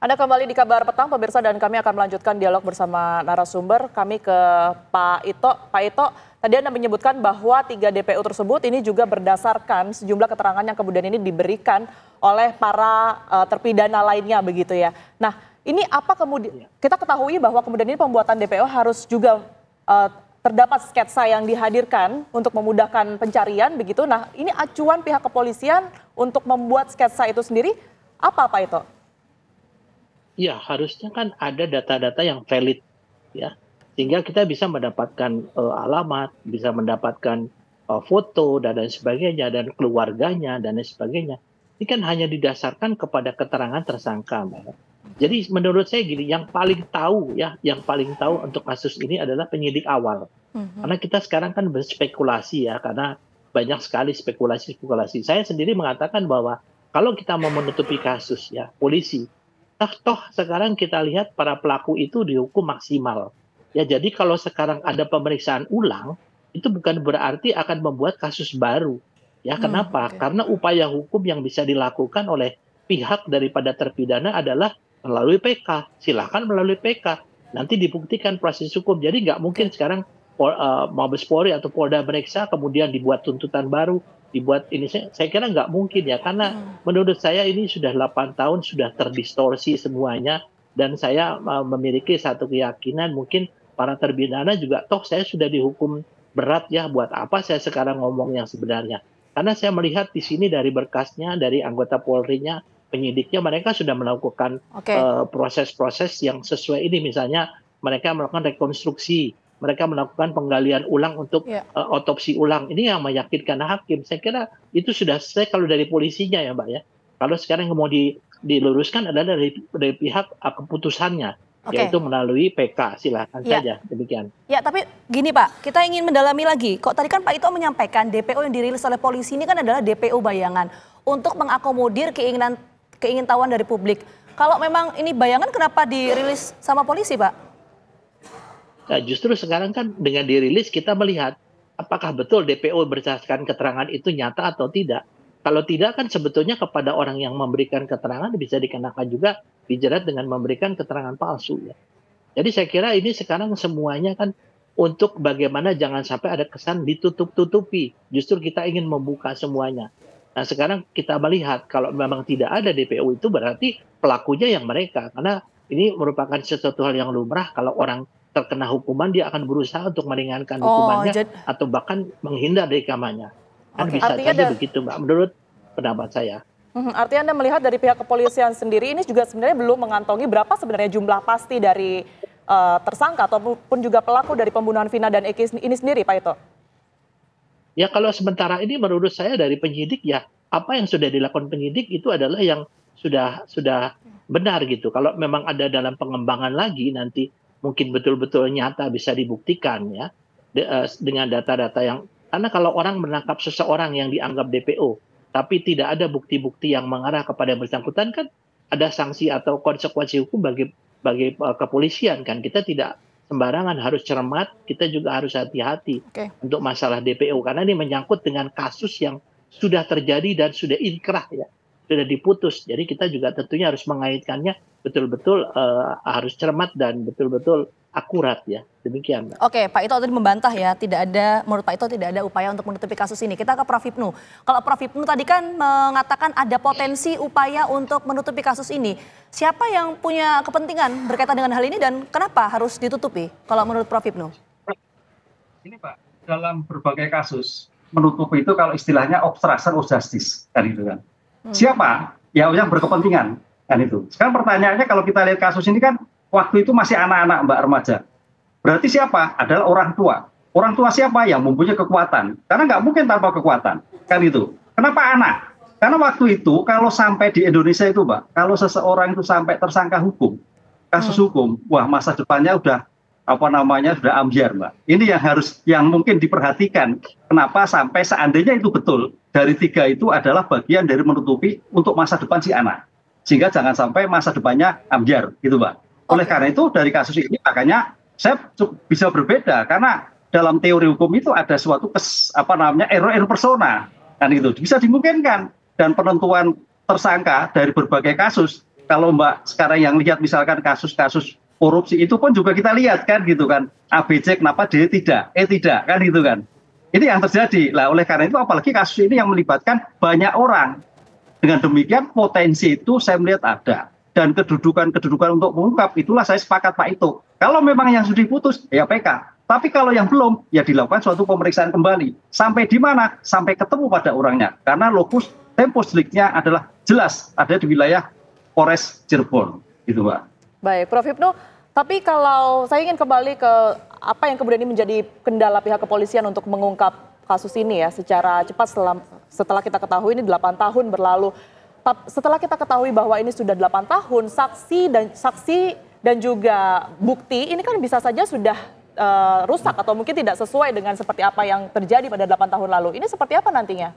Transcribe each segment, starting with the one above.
Anda kembali di Kabar Petang, pemirsa, dan kami akan melanjutkan dialog bersama narasumber. Kami ke Pak Ito. Pak Ito, tadi Anda menyebutkan bahwa 3 DPO tersebut ini juga berdasarkan sejumlah keterangan yang kemudian ini diberikan oleh para terpidana lainnya, begitu ya. Nah, ini apa kemudian, kita ketahui bahwa kemudian ini pembuatan DPO harus juga terdapat sketsa yang dihadirkan untuk memudahkan pencarian, begitu. Nah, ini acuan pihak kepolisian untuk membuat sketsa itu sendiri, apa Pak Ito? Ya, harusnya kan ada data-data yang valid, ya, sehingga kita bisa mendapatkan alamat, bisa mendapatkan foto dan lain sebagainya, dan keluarganya dan lain sebagainya. Ini kan hanya didasarkan kepada keterangan tersangka, Mbak. Jadi menurut saya gini, yang paling tahu untuk kasus ini adalah penyidik awal. Karena kita sekarang kan berspekulasi ya, karena banyak sekali spekulasi. Saya sendiri mengatakan bahwa kalau kita mau menutupi kasus ya, polisi, toh sekarang kita lihat para pelaku itu dihukum maksimal. Ya, jadi kalau sekarang ada pemeriksaan ulang, itu bukan berarti akan membuat kasus baru. Ya, kenapa? Karena upaya hukum yang bisa dilakukan oleh pihak daripada terpidana adalah melalui PK. Silahkan melalui PK. Nanti dibuktikan proses hukum. Jadi nggak mungkin sekarang Mabes Polri atau Polda meriksa kemudian dibuat tuntutan baru, dibuat ini. Saya kira nggak mungkin ya, karena menurut saya ini sudah 8 tahun sudah terdistorsi semuanya, dan saya memiliki satu keyakinan, mungkin para terpidana juga toh saya sudah dihukum berat ya, buat apa saya sekarang ngomong yang sebenarnya. Karena saya melihat di sini dari berkasnya, dari anggota Polri-nya, penyidiknya, mereka sudah melakukan proses-proses yang sesuai ini. Misalnya mereka melakukan rekonstruksi, mereka melakukan penggalian ulang untuk otopsi ulang. Ini yang meyakinkan hakim. Saya kira itu sudah selesai kalau dari polisinya ya, Mbak ya. Kalau sekarang yang mau diluruskan adalah dari pihak keputusannya, yaitu melalui PK. Silakan saja, demikian. Ya, tapi gini Pak, kita ingin mendalami lagi. Kok tadi kan Pak Ito menyampaikan DPO yang dirilis oleh polisi ini kan adalah DPO bayangan untuk mengakomodir keingintahuan dari publik. Kalau memang ini bayangan, kenapa dirilis sama polisi, Pak? Nah, justru sekarang kan dengan dirilis kita melihat apakah betul DPO berdasarkan keterangan itu nyata atau tidak. Kalau tidak kan sebetulnya kepada orang yang memberikan keterangan bisa dikenakan juga, dijerat dengan memberikan keterangan palsu ya. Jadi saya kira ini sekarang semuanya kan untuk bagaimana jangan sampai ada kesan ditutup-tutupi. Justru kita ingin membuka semuanya. Nah, sekarang kita melihat kalau memang tidak ada DPO itu berarti pelakunya yang mereka. Karena ini merupakan sesuatu hal yang lumrah, kalau orang terkena hukuman dia akan berusaha untuk meringankan hukumannya atau bahkan menghindar dari kamannya. Kan bisa saja begitu, Mbak, menurut pendapat saya. Artinya Anda melihat dari pihak kepolisian sendiri ini juga sebenarnya belum mengantongi berapa sebenarnya jumlah pasti dari tersangka ataupun juga pelaku dari pembunuhan Vina dan Eki ini sendiri, Pak Ito? Ya, kalau sementara ini menurut saya dari penyidik ya, apa yang sudah dilakukan penyidik itu adalah yang sudah benar gitu. Kalau memang ada dalam pengembangan lagi nanti mungkin betul-betul nyata bisa dibuktikan ya, dengan data-data yang, karena kalau orang menangkap seseorang yang dianggap DPO tapi tidak ada bukti-bukti yang mengarah kepada yang bersangkutan, kan ada sanksi atau konsekuensi hukum bagi kepolisian kan. Kita tidak sembarangan, harus cermat, kita juga harus hati-hati untuk masalah DPO, karena ini menyangkut dengan kasus yang sudah terjadi dan sudah inkrah ya, sudah diputus. Jadi kita juga tentunya harus mengaitkannya betul-betul harus cermat dan betul-betul akurat ya. Demikian, Mbak. Oke, Pak Ito tadi membantah ya, menurut Pak Ito tidak ada upaya untuk menutupi kasus ini. Kita ke Prof. Hipnu. Kalau Prof. Hipnu tadi kan mengatakan ada potensi upaya untuk menutupi kasus ini. Siapa yang punya kepentingan berkaitan dengan hal ini dan kenapa harus ditutupi kalau menurut Prof. Hipnu? Ini Pak, dalam berbagai kasus menutupi itu kalau istilahnya obstruction of justice kan itu kan. Siapa? Ya yang berkepentingan kan itu. Sekarang pertanyaannya kalau kita lihat kasus ini kan waktu itu masih anak-anak, Mbak, remaja. Berarti siapa? Adalah orang tua. Orang tua siapa? Yang mempunyai kekuatan. Karena nggak mungkin tanpa kekuatan. Kan itu. Kenapa anak? Karena waktu itu kalau sampai di Indonesia itu, Mbak, kalau seseorang itu sampai tersangka hukum, kasus hukum, wah masa depannya udah sudah ambyar, Mbak. Ini yang mungkin diperhatikan. Kenapa sampai seandainya itu betul, dari 3 itu adalah bagian dari menutupi untuk masa depan si anak. Sehingga jangan sampai masa depannya ambyar, gitu, Mbak. Oleh karena itu dari kasus ini makanya saya bisa berbeda, karena dalam teori hukum itu ada suatu error persona, kan itu bisa dimungkinkan, dan penentuan tersangka dari berbagai kasus kalau Mbak sekarang yang lihat misalkan kasus-kasus korupsi itu pun juga kita lihat kan gitu kan. ABC kenapa D tidak, E tidak kan gitu kan. Ini yang terjadi. Lah oleh karena itu apalagi kasus ini yang melibatkan banyak orang. Dengan demikian potensi itu saya melihat ada. Dan kedudukan untuk mengungkap itulah saya sepakat Pak Ito. Kalau memang yang sudah diputus ya PK. Tapi kalau yang belum ya dilakukan suatu pemeriksaan kembali. Sampai di mana? Sampai ketemu pada orangnya. Karena lokus tempus deliknya adalah jelas ada di wilayah Polres Cirebon. Gitu Pak. Baik, Prof. Hipnu, tapi kalau saya ingin kembali ke apa yang kemudian ini menjadi kendala pihak kepolisian untuk mengungkap kasus ini ya secara cepat setelah kita ketahui ini 8 tahun berlalu. Setelah kita ketahui bahwa ini sudah 8 tahun, saksi dan juga bukti ini kan bisa saja sudah rusak atau mungkin tidak sesuai dengan seperti apa yang terjadi pada 8 tahun lalu. Ini seperti apa nantinya?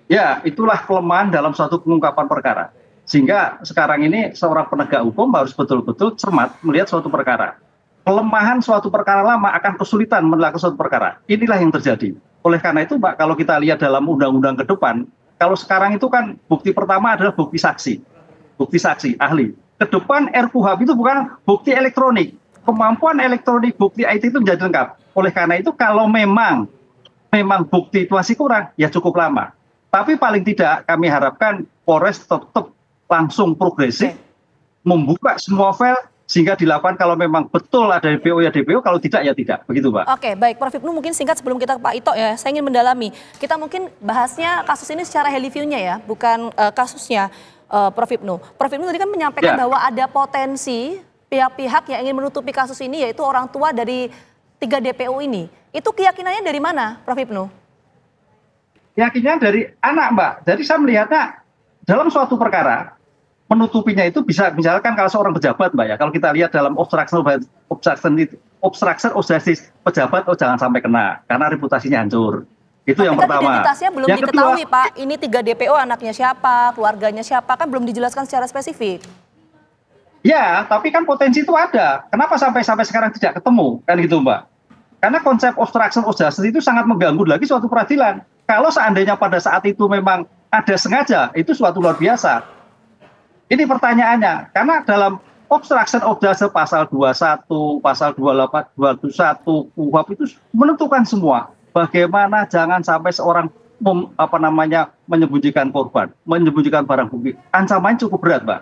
Ya, itulah kelemahan dalam suatu pengungkapan perkara. Sehingga sekarang ini seorang penegak hukum harus betul-betul cermat melihat suatu perkara. Kelemahan suatu perkara lama akan kesulitan melakukan suatu perkara. Inilah yang terjadi. Oleh karena itu, Pak, kalau kita lihat dalam undang-undang ke depan, kalau sekarang itu kan bukti pertama adalah bukti saksi, ahli. Ke depan RKUHP itu bukan bukti elektronik. Kemampuan elektronik, bukti IT itu menjadi lengkap. Oleh karena itu, kalau memang bukti itu masih kurang, ya cukup lama. Tapi paling tidak kami harapkan Polres tetap langsung progresif, membuka semua file, sehingga dilakukan kalau memang betul ada DPO ya DPO, kalau tidak ya tidak. Begitu Pak. Oke, baik. Prof. Hipnu mungkin singkat sebelum kita ke Pak Ito ya, saya ingin mendalami. Kita mungkin bahasnya kasus ini secara heliviewnya ya, bukan kasusnya Prof. Hipnu. Prof. Hipnu tadi kan menyampaikan bahwa ada potensi pihak-pihak yang ingin menutupi kasus ini, yaitu orang tua dari 3 DPO ini. Itu keyakinannya dari mana, Prof. Hipnu? Keyakinan dari anak Mbak. Jadi saya melihatnya dalam suatu perkara, menutupinya itu bisa misalkan kalau seorang pejabat Mbak ya, kalau kita lihat dalam obstruction of justice, pejabat jangan sampai kena karena reputasinya hancur. Itu yang pertama. Identitasnya belum yang diketahui kedua, Pak, ini 3 DPO anaknya siapa, keluarganya siapa, kan belum dijelaskan secara spesifik. ya, tapi kan potensi itu ada. Kenapa sampai sekarang tidak ketemu kan gitu Mbak? Karena konsep obstruction of justice itu sangat mengganggu lagi suatu peradilan. Kalau seandainya pada saat itu memang ada sengaja, itu suatu luar biasa. Ini pertanyaannya, karena dalam obstruction of justice pasal 21, pasal 28, 21 KUHP itu menentukan semua. Bagaimana jangan sampai seorang menyembunyikan korban, menyembunyikan barang bukti. Ancamannya cukup berat, Mbak.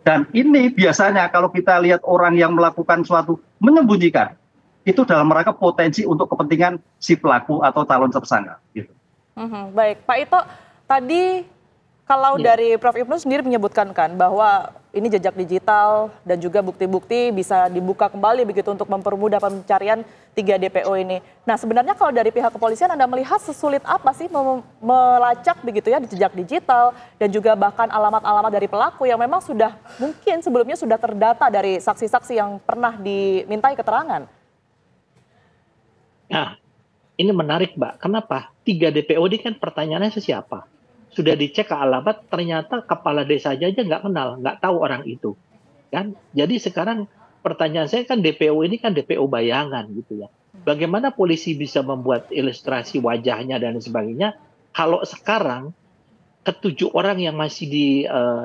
Dan ini biasanya kalau kita lihat orang yang melakukan suatu menyembunyikan, itu dalam rangka potensi untuk kepentingan si pelaku atau calon tersangka. Gitu. Baik, Pak Ito, tadi kalau dari Prof. Hipnu sendiri menyebutkan kan bahwa ini jejak digital dan juga bukti-bukti bisa dibuka kembali begitu untuk mempermudah pencarian 3 DPO ini. Nah sebenarnya kalau dari pihak kepolisian Anda melihat sesulit apa sih melacak begitu ya di jejak digital dan juga bahkan alamat-alamat dari pelaku yang memang sudah mungkin sebelumnya sudah terdata dari saksi-saksi yang pernah dimintai keterangan? Nah, ini menarik Mbak. Kenapa? 3 DPO ini kan pertanyaannya siapa? Sudah dicek ke alamat, ternyata kepala desa aja nggak kenal, nggak tahu orang itu. Kan? Jadi sekarang pertanyaan saya kan DPO ini kan DPO bayangan gitu ya. Bagaimana polisi bisa membuat ilustrasi wajahnya dan sebagainya, kalau sekarang ke-7 orang yang masih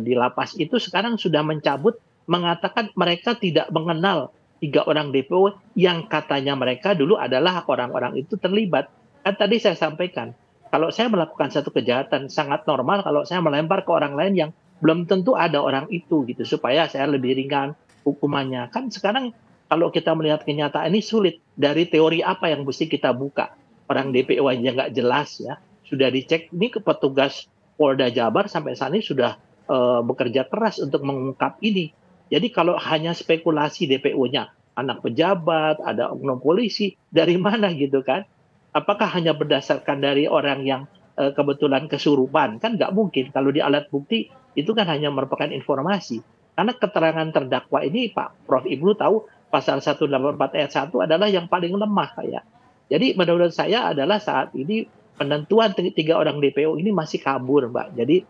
di lapas itu sekarang sudah mencabut, mengatakan mereka tidak mengenal 3 orang DPO yang katanya mereka dulu adalah orang-orang itu terlibat. Kan tadi saya sampaikan, kalau saya melakukan satu kejahatan sangat normal kalau saya melempar ke orang lain yang belum tentu ada orang itu gitu supaya saya lebih ringan hukumannya. Kan sekarang kalau kita melihat kenyataan ini sulit. Dari teori apa yang mesti kita buka? Orang DPO aja nggak jelas ya. Sudah dicek, ini ke petugas Polda Jabar sampai saat ini sudah bekerja keras untuk mengungkap ini. Jadi kalau hanya spekulasi DPO-nya, anak pejabat, ada oknum polisi, dari mana gitu kan? Apakah hanya berdasarkan dari orang yang kebetulan kesurupan? Kan nggak mungkin. Kalau di alat bukti itu kan hanya merupakan informasi. Karena keterangan terdakwa ini Pak Prof. Hipnu tahu pasal 184 ayat 1 adalah yang paling lemah kayak. Jadi menurut saya adalah saat ini penentuan 3 orang DPO ini masih kabur Mbak. Jadi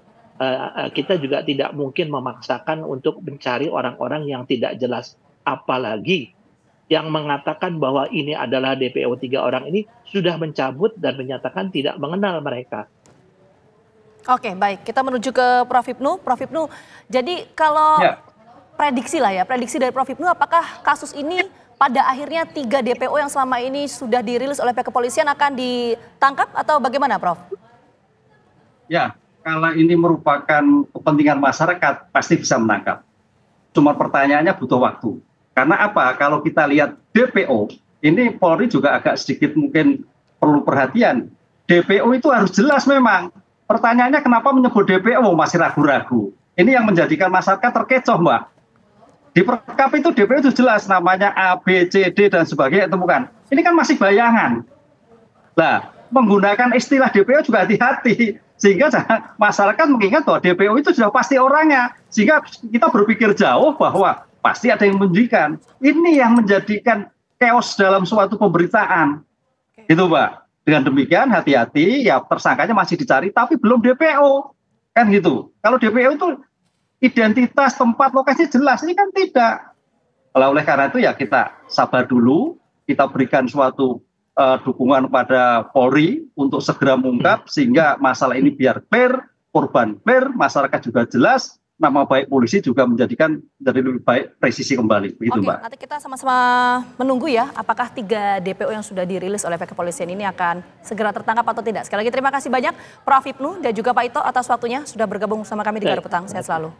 kita juga tidak mungkin memaksakan untuk mencari orang-orang yang tidak jelas. Apalagi yang mengatakan bahwa ini adalah DPO 3 orang ini sudah mencabut dan menyatakan tidak mengenal mereka. Oke, baik. Kita menuju ke Prof. Hipnu. Prof. Hipnu, jadi kalau prediksi lah ya, prediksi dari Prof. Hipnu, apakah kasus ini pada akhirnya 3 DPO yang selama ini sudah dirilis oleh pihak kepolisian akan ditangkap atau bagaimana, Prof? Ya, kalau ini merupakan kepentingan masyarakat, pasti bisa menangkap. Cuma pertanyaannya butuh waktu. Karena apa? Kalau kita lihat DPO, ini Polri juga agak sedikit mungkin perlu perhatian. DPO itu harus jelas memang. Pertanyaannya kenapa menyebut DPO masih ragu-ragu. Ini yang menjadikan masyarakat terkecoh, Mbak. Di Perkap itu DPO itu jelas namanya A, B, C, D, dan sebagainya itu bukan. Ini kan masih bayangan. Nah, menggunakan istilah DPO juga hati-hati. Sehingga masyarakat mengingat bahwa DPO itu sudah pasti orangnya. Sehingga kita berpikir jauh bahwa pasti ada yang menunjukkan. Ini yang menjadikan chaos dalam suatu pemberitaan. Itu, Mbak. Dengan demikian hati-hati, ya tersangkanya masih dicari, tapi belum DPO. Kan gitu. Kalau DPO itu identitas, tempat, lokasi jelas. Ini kan tidak. Oleh karena itu ya kita sabar dulu, kita berikan suatu dukungan pada Polri untuk segera mengungkap, sehingga masalah ini biar clear, korban clear, masyarakat juga jelas, nama baik polisi juga menjadikan dari lebih baik presisi kembali. Begitu, Oke, Mbak. nanti kita sama-sama menunggu ya, apakah 3 DPO yang sudah dirilis oleh pihak kepolisian ini akan segera tertangkap atau tidak. Sekali lagi terima kasih banyak Prof. Hipnu dan juga Pak Ito atas waktunya sudah bergabung bersama kami di Gardu Petang. Sehat selalu.